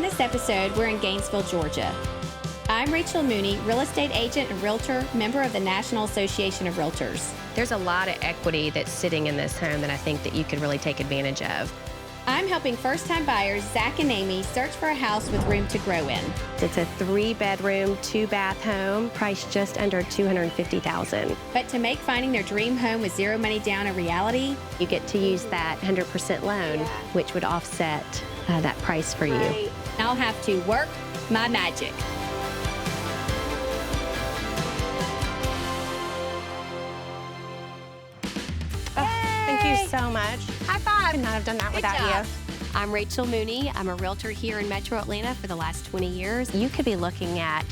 In this episode, we're in Gainesville, Georgia. I'm Rachel Mooney, real estate agent and realtor, member of the National Association of Realtors. There's a lot of equity that's sitting in this home that I think that you could really take advantage of. I'm helping first-time buyers, Zach and Amy, search for a house with room to grow in. It's a 3-bedroom, 2-bath home, priced just under $250,000. But to make finding their dream home with zero money down a reality, You get to use that 100% loan, which would offset that price for you. I'll have to work my magic. Thank you so much. High five. Could not have done that without job. you. I'm Rachel Mooney. I'm a realtor here in Metro Atlanta for the last 20 years. You could be looking at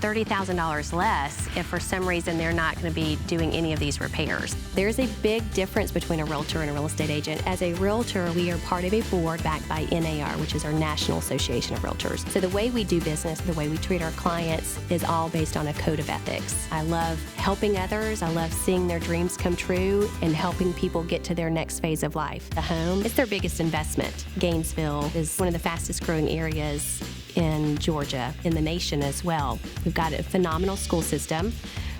$30,000 less if for some reason they're not going to be doing any of these repairs. There's a big difference between a realtor and a real estate agent. As a realtor, we are part of a board backed by NAR, which is our National Association of Realtors. So the way we do business, the way we treat our clients is all based on a code of ethics. I love helping others. I love seeing their dreams come true and helping people get to their next phase of life. The home is their biggest investment. Gainesville is one of the fastest growing areas in Georgia, in the nation as well. We've got a phenomenal school system.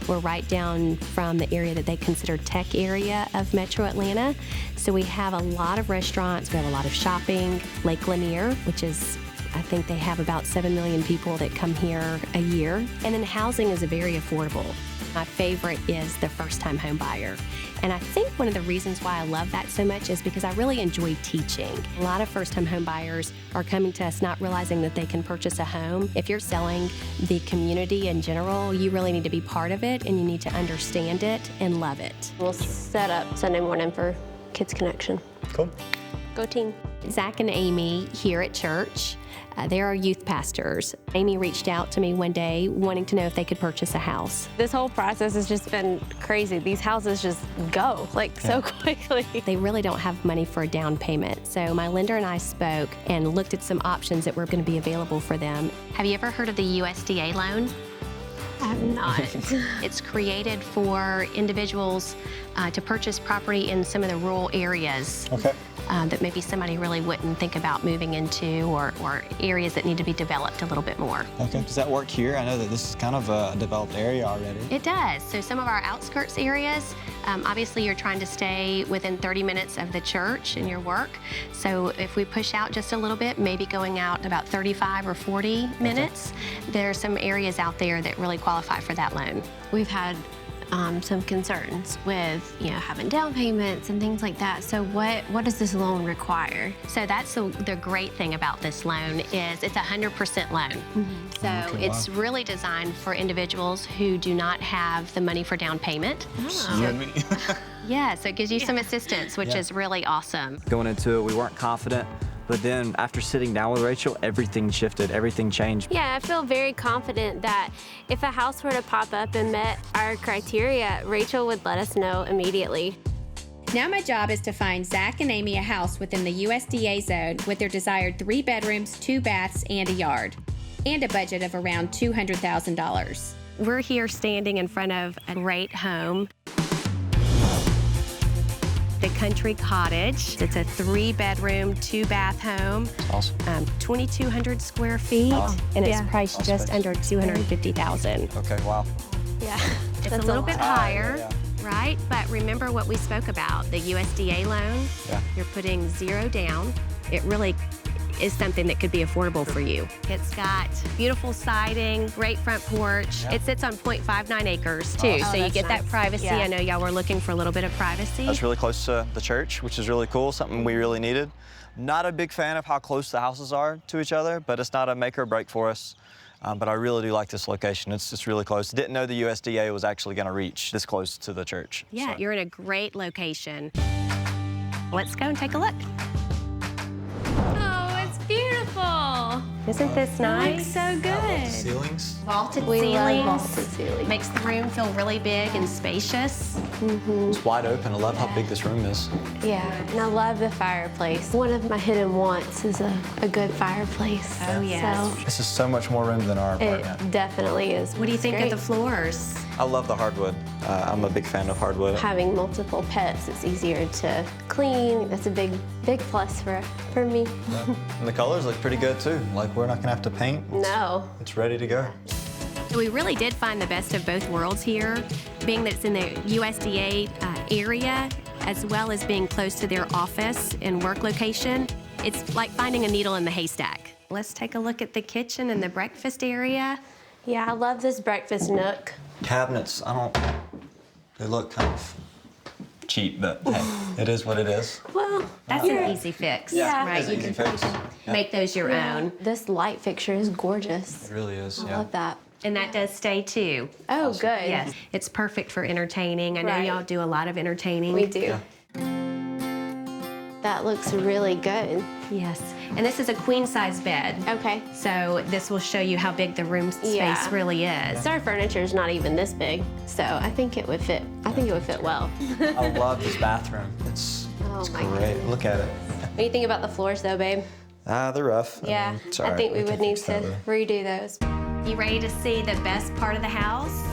We're right down from the area that they consider tech area of Metro Atlanta. So we have a lot of restaurants, we have a lot of shopping. Lake Lanier, which is, I think they have about 7 million people that come here a year. And then housing is very affordable. My favorite is the first-time home buyer. And I think one of the reasons why I love that so much is because I really enjoy teaching. A lot of first-time home buyers are coming to us not realizing that they can purchase a home. If you're selling the community in general, you really need to be part of it and you need to understand it and love it. We'll set up Sunday morning for Kids Connection. Cool. Go team. Zach and Amy here at church, they're our youth pastors. Amy reached out to me one day wanting to know if they could purchase a house. This whole process has just been crazy. These houses just go so quickly. They really don't have money for a down payment. So my lender and I spoke and looked at some options that were going to be available for them. Have you ever heard of the USDA loan? I have not. It's created for individuals to purchase property in some of the rural areas. Okay. That maybe somebody really wouldn't think about moving into or areas that need to be developed a little bit more. Okay. Does that work here? I know that this is kind of a developed area already. It does. So some of our outskirts areas, obviously you're trying to stay within 30 minutes of the church and your work. So if we push out just a little bit, maybe going out about 35 or 40 minutes, there are some areas out there that really qualify for that loan. We've had some concerns with, having down payments and things like that. So what does this loan require? So that's the great thing about this loan is it's a 100% loan. So it's really designed for individuals who do not have the money for down payment. You and me. Yeah, so it gives you some assistance, which is really awesome. Going into it, we weren't confident, but then after sitting down with Rachel, everything shifted, everything changed. Yeah, I feel very confident that if a house were to pop up and met our criteria, Rachel would let us know immediately. Now my job is to find Zach and Amy a house within the USDA zone with their desired 3 bedrooms, 2 baths, and a yard, and a budget of around $200,000. We're here standing in front of a great home. The Country Cottage. It's a 3-bedroom, 2-bath home. Awesome. 2,200 square feet, and it's priced just under $250,000. Okay, wow. Yeah. It's a little bit higher, yeah. right? But remember what we spoke about, the USDA loan. Yeah. You're putting 0 down. It really is something that could be affordable for you. It's got beautiful siding, great front porch. Yeah. It sits on 0.59 acres too, so you get that privacy. Yeah. I know y'all were looking for a little bit of privacy. That's really close to the church, which is really cool, something we really needed. Not a big fan of how close the houses are to each other, but it's not a make or break for us. But I really do like this location. It's just really close. Didn't know the USDA was actually going to reach this close to the church. Yeah, So. you're in a great location. Let's go and take a look. Oh, it's beautiful. Isn't this nice? So good. Ceilings. Vaulted We ceilings. love vaulted ceilings. Makes the room feel really big and spacious. It's wide open. I love how big this room is. Yeah, and I love the fireplace. One of my hidden wants is a good fireplace. Oh, yes. So This is so much more room than our apartment. it definitely is. What do you think Great. of the floors? I love the hardwood. I'm a big fan of hardwood. Having multiple pets, it's easier to clean. That's a big plus for me. Yeah. And the colors look pretty good too. Like we're not gonna have to paint. No. It's ready to go. So we really did find the best of both worlds here, being that it's in the USDA area, as well as being close to their office and work location. It's like finding a needle in the haystack. Let's take a look at the kitchen and the breakfast area. Yeah, I love this breakfast nook. Cabinets, they look kind of cheap, but hey, it is what it is. Well, That's an easy fix, Yeah. right? It's an easy fix. Yeah. Make those your own. this light fixture is gorgeous. It really is, I yeah. love that. And that does stay too. Oh, good. Yes, it's perfect for entertaining. I know Right. y'all do a lot of entertaining. We do. Yeah. That looks really good. Yes, and this is a queen size bed. Okay. So this will show you how big the room space Yeah. really is. Our furniture is not even this big, so I think it would fit. I think it would fit well. I love this bathroom. It's Oh my great. Look at it. What do you think about the floors, though, babe? They're rough. Yeah, It's all I right. think we can would need fix that to later. redo those. You ready to see the best part of the house?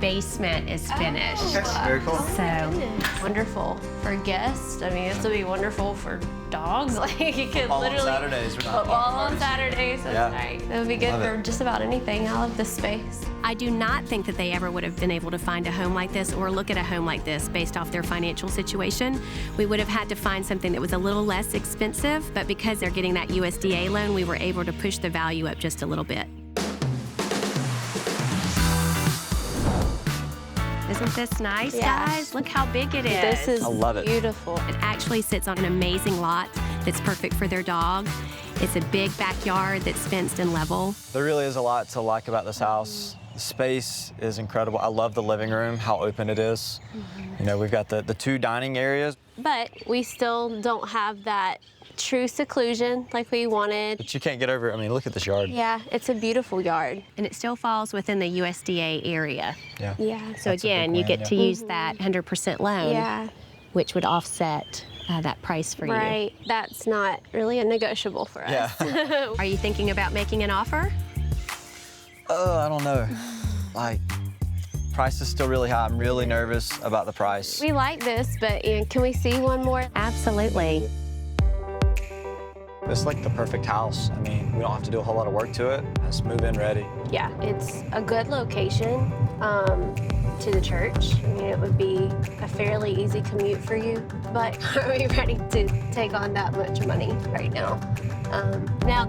Basement is finished. Very cool. So Wonderful for guests. I mean, this would be wonderful for dogs. Like you could All on literally Saturdays. We're not football parties. on Saturdays. That's Yeah. right. That would be good Love for it. just about anything. I love this space. I do not think that they ever would have been able to find a home like this or look at a home like this based off their financial situation. We would have had to find something that was a little less expensive, but because they're getting that USDA loan, we were able to push the value up just a little bit. Isn't this nice, Yeah. guys? Look how big it is. This is I love it. beautiful. It actually sits on an amazing lot that's perfect for their dog. It's a big backyard that's fenced and level. There really is a lot to like about this house. The space is incredible. I love the living room, how open it is. You know, we've got the two dining areas, But we still don't have that true seclusion like we wanted. but you can't get over it. I mean, look at this yard. Yeah, it's a beautiful yard. And it still falls within the USDA area. Yeah. Yeah. So That's a big again, you win, get yeah. to use that 100% loan, Yeah. which would offset that price for you. Right. That's not really a negotiable for us. Yeah. Are you thinking about making an offer? I don't know. Like, price is still really high. I'm really nervous about the price. We like this, but can we see one more? Absolutely. It's like the perfect house. I mean, we don't have to do a whole lot of work to it. It's move-in ready. Yeah, it's a good location to the church. I mean, it would be a fairly easy commute for you, but are we ready to take on that much money right now? Now,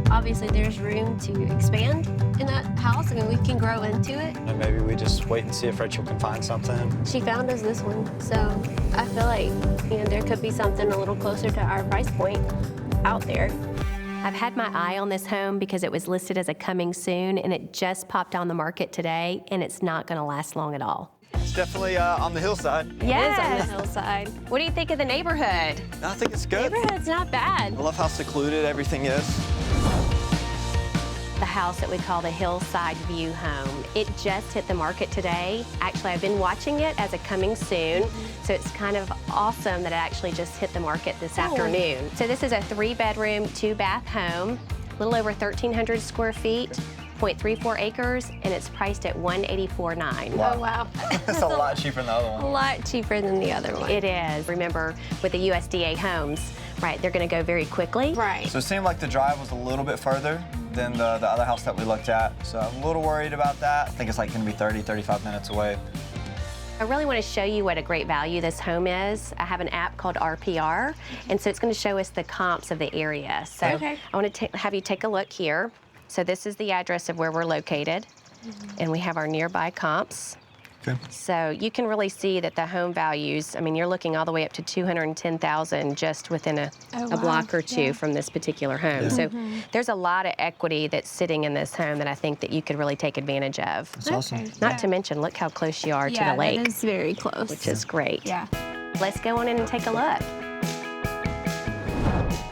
obviously there's room to expand in that house. I mean, we can grow into it. And maybe we just wait and see if Rachel can find something. She found us this one, so I feel like there could be something a little closer to our price point out there. I've had my eye on this home because it was listed as a coming soon, and it just popped on the market today, and it's not going to last long at all. It's definitely on the hillside. It is on the hillside. What do you think of the neighborhood? I think it's good. Neighborhood's not bad. I love how secluded everything is. The house that we call the Hillside View home. It just hit the market today. Actually, I've been watching it as a coming soon, so it's kind of awesome that it actually just hit the market this afternoon. So this is a 3-bedroom, 2-bath home, a little over 1,300 square feet, 0.34 acres, and it's priced at $184,900. Oh, wow. It's a lot cheaper than the other A one. lot cheaper than the other one. It is. Remember, with the USDA homes, right, they're going to go very quickly. Right. So it seemed like the drive was a little bit further than the other house that we looked at. So I'm a little worried about that. I think it's like gonna be 30, 35 minutes away. I really want to show you what a great value this home is. I have an app called RPR, and so it's going to show us the comps of the area. So Okay. I want to have you take a look here. So this is the address of where we're located, and we have our nearby comps. Okay. So you can really see that the home values, I mean, you're looking all the way up to $210,000 just within a block or two from this particular home. So there's a lot of equity that's sitting in this home that I think that you could really take advantage of. That's awesome. Not to mention, look how close you are to the lake, that is very close. which is great. Yeah. Let's go on in and take a look.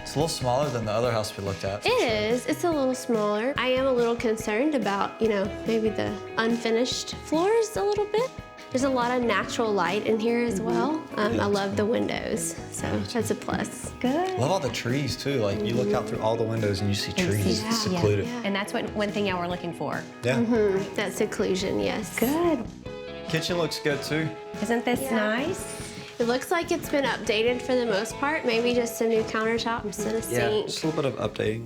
It's a little smaller than the other house we looked at. It is. It's a little smaller. I am a little concerned about, maybe the unfinished floors a little bit. There's a lot of natural light in here as well. I love the windows, so that's a plus. Good. Love all the trees too. Like you look out through all the windows and you see trees. It's secluded. And that's one thing y'all were looking for. Yeah. That seclusion, yes. Good. Kitchen looks good too. Isn't this nice? It looks like it's been updated for the most part. Maybe just some new countertops and a Yeah, sink. just a little bit of updating.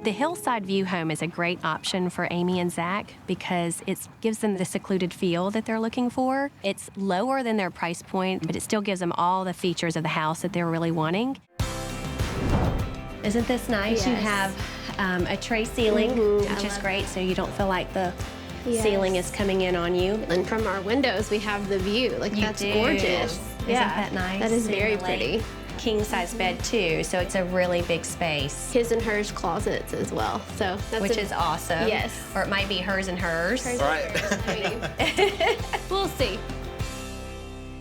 The Hillside View home is a great option for Amy and Zach because it gives them the secluded feel that they're looking for. It's lower than their price point, but it still gives them all the features of the house that they're really wanting. Isn't this nice? You Yes. have a tray ceiling, which is great, so you don't feel like the ceiling is coming in on you. And from our windows, we have the view. Like, that's gorgeous. Isn't that nice? That is Seeing very the lake. pretty. King size bed too, so it's a really big space. His and hers closets as well. So that's Which is awesome. Yes. Or it might be hers and hers. Right. We'll see.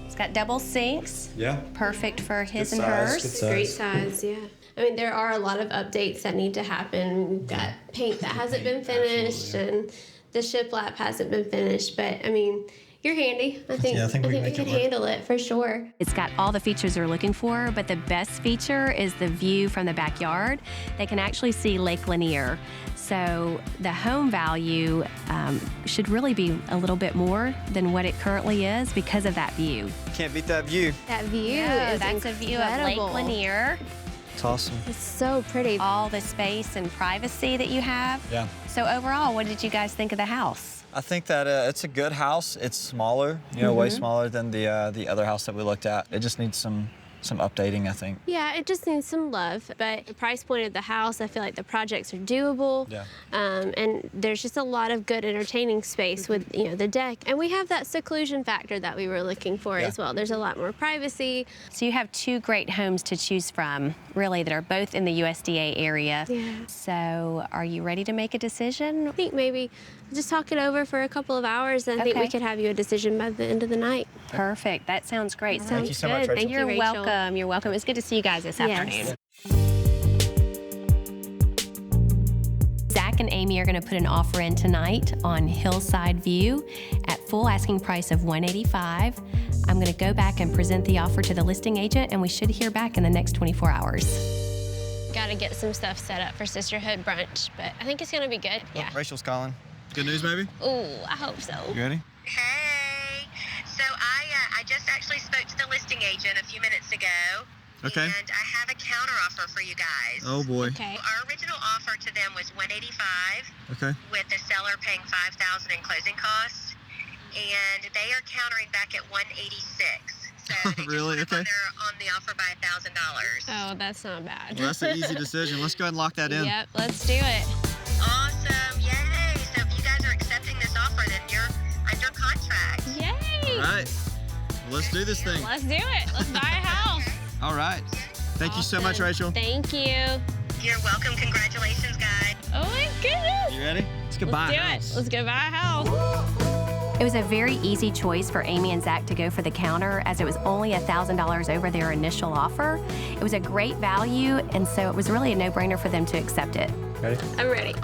It's got double sinks, Yeah. perfect for his Good and size, hers. good Great size, yeah. I mean, there are a lot of updates that need to happen. We've got paint that hasn't been finished, and the shiplap hasn't been finished. But I mean, you're handy. I think I think we can make can it work. handle it for sure. It's got all the features they're looking for, but the best feature is the view from the backyard. They can actually see Lake Lanier. So the home value should really be a little bit more than what it currently is because of that view. Can't beat that view. That view is that's a view of Lake incredible. Lanier. It's awesome. It's so pretty. All the space and privacy that you have. Yeah. So overall, what did you guys think of the house? I think that it's a good house. It's smaller, way smaller than the other house that we looked at. It just needs some updating, I think. Yeah, it just needs some love. But the price point of the house, I feel like the projects are doable. Yeah. And there's just a lot of good entertaining space with, the deck. And we have that seclusion factor that we were looking for as well. There's a lot more privacy. So you have two great homes to choose from, really, that are both in the USDA area. Yeah. So are you ready to make a decision? I think maybe just talk it over for a couple of hours, and I think we Okay. could have you a decision by the end of the night. Perfect. That sounds great. Thank you so much, good. Rachel. Thank you, You're Rachel. welcome. You're welcome. It's good to see you guys this Yes. afternoon. Zach and Amy are going to put an offer in tonight on Hillside View at full asking price of $185,000. I'm going to go back and present the offer to the listing agent, and we should hear back in the next 24 hours. Got to get some stuff set up for Sisterhood brunch, but I think it's going to be good. Yeah. Rachel's calling. Good news, maybe? Ooh, I hope so. You ready? Hey, so I just actually spoke to the listing agent a few minutes ago. Okay. And I have a counter offer for you guys. Oh boy. Okay. Our original offer to them was $185,000 Okay. with the seller paying $5,000 in closing costs, and they are countering back at $186,000. So they Really? just Okay. They're on the offer by $1,000. Oh, that's not bad. Well, that's an easy decision. Let's go ahead and lock that in. Yep, let's do it. Awesome! Yay! So if you guys are accepting this offer, then you're under contract. Yay! All right. Let's do this thing. Let's do it. Let's buy a house. All right. Thank you so much, Rachel. Thank you. You're welcome. Congratulations, guys. Oh my goodness. You ready? Let's go buy Let's a do house. it. Let's go buy a house. It was a very easy choice for Amy and Zach to go for the counter, as it was only $1,000 over their initial offer. It was a great value, and so it was really a no-brainer for them to accept it. Ready? I'm ready.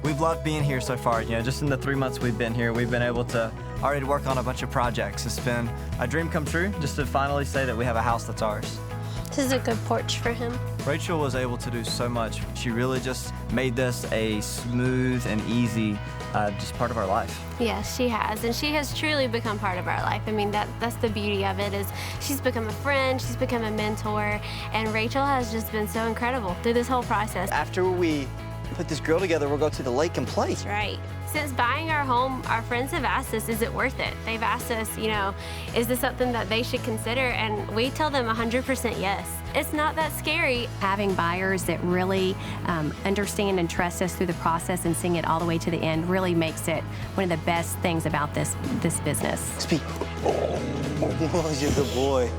We've loved being here so far. Just in the 3 months we've been here, we've been able to already work on a bunch of projects. It's been a dream come true just to finally say that we have a house that's ours. This is a good porch for him. Rachel was able to do so much. She really just made this a smooth and easy just part of our life. Yes, she has, and she has truly become part of our life. I mean, that's the beauty of it, is she's become a friend, she's become a mentor, and Rachel has just been so incredible through this whole process. After we put this grill together, we'll go to the lake and play. That's right. Since buying our home, our friends have asked us, is it worth it? They've asked us, is this something that they should consider? And we tell them 100% yes. It's not that scary. Having buyers that really understand and trust us through the process and seeing it all the way to the end really makes it one of the best things about this business. Speak. Oh, you're a good boy.